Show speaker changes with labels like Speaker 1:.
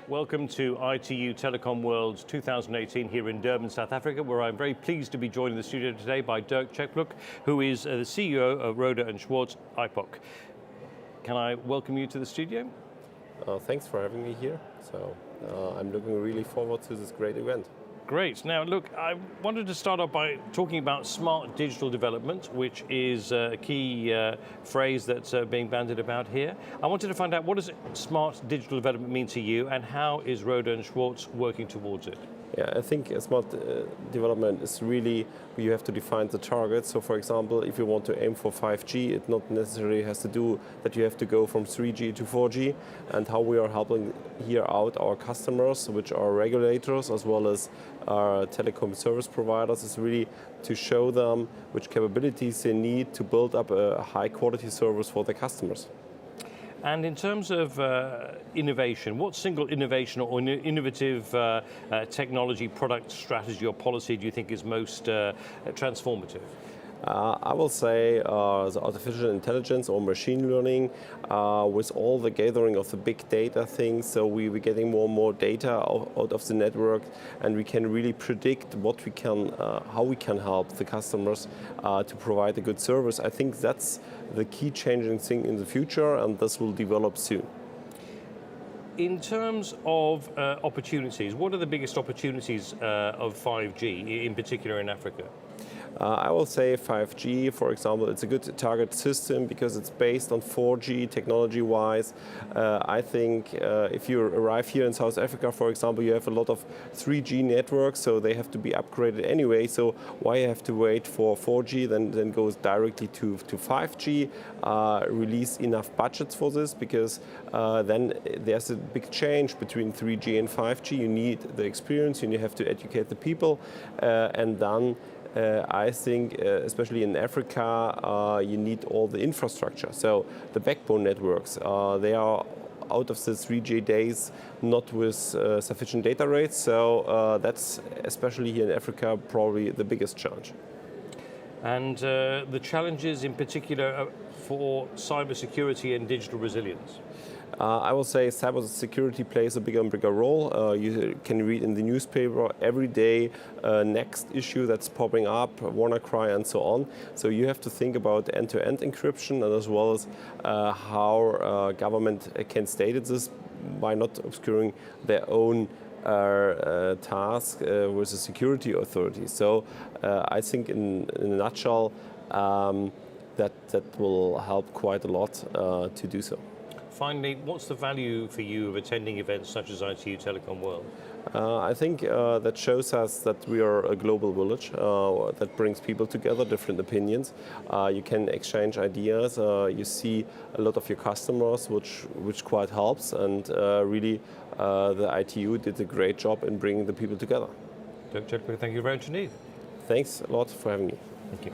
Speaker 1: Welcome to ITU Telecom World 2018 here in Durban, South Africa, where I'm very pleased to be joined in the studio today by Dirk Czepluch, who is the CEO of Rohde and Schwarz ipoque. Can I welcome you to the studio?
Speaker 2: Thanks for having me here. I'm looking really forward to this great event.
Speaker 1: Great. Now, look, I wanted to start off by talking about smart digital development, which is a key phrase that's being bandied about here. I wanted to find out, what does smart digital development mean to you, and how is Rohde and Schwarz working towards it?
Speaker 2: Yeah, I think smart development is really, you have to define the target. So for example, if you want to aim for 5G, it not necessarily has to do that you have to go from 3G to 4G, and how we are helping here out our customers, which are regulators as well as our telecom service providers, is really to show them which capabilities they need to build up a high quality service for their customers.
Speaker 1: And in terms of innovation, what single innovation or innovative technology, product, strategy or policy do you think is most transformative?
Speaker 2: I will say the artificial intelligence or machine learning, with all the gathering of the big data things. So we're getting more and more data out of the network, and we can really predict what we can, how we can help the customers to provide a good service. I think that's the key changing thing in the future, and this will develop soon.
Speaker 1: In terms of opportunities, what are the biggest opportunities of 5G, in particular in Africa?
Speaker 2: I will say 5G, for example, it's a good target system because it's based on 4G technology-wise. I think if you arrive here in South Africa, for example, you have a lot of 3G networks, so they have to be upgraded anyway. So why you have to wait for 4G, then goes directly to 5G, release enough budgets for this, because then there's a big change between 3G and 5G. You need the experience, you have to educate the people, and then I think, especially in Africa, you need all the infrastructure. So the backbone networks, they are out of the 3G days not with sufficient data rates. So that's, especially here in Africa, probably the biggest challenge.
Speaker 1: And the challenges in particular for cybersecurity and digital resilience?
Speaker 2: I will say cybersecurity plays a bigger and bigger role. You can read in the newspaper every day next issue that's popping up, WannaCry and so on. So you have to think about end-to-end encryption, and as well as how government can state this by not obscuring their own task with the security authorities. So I think in a nutshell that will help quite a lot to do so.
Speaker 1: Finally, what's the value for you of attending events such as ITU Telecom World?
Speaker 2: I think that shows us that we are a global village that brings people together, different opinions. You can exchange ideas. You see a lot of your customers, which quite helps. And really, the ITU did a great job in bringing the people together.
Speaker 1: Dirk Czepluch, thank you very much indeed.
Speaker 2: Thanks a lot for having me.
Speaker 1: Thank you.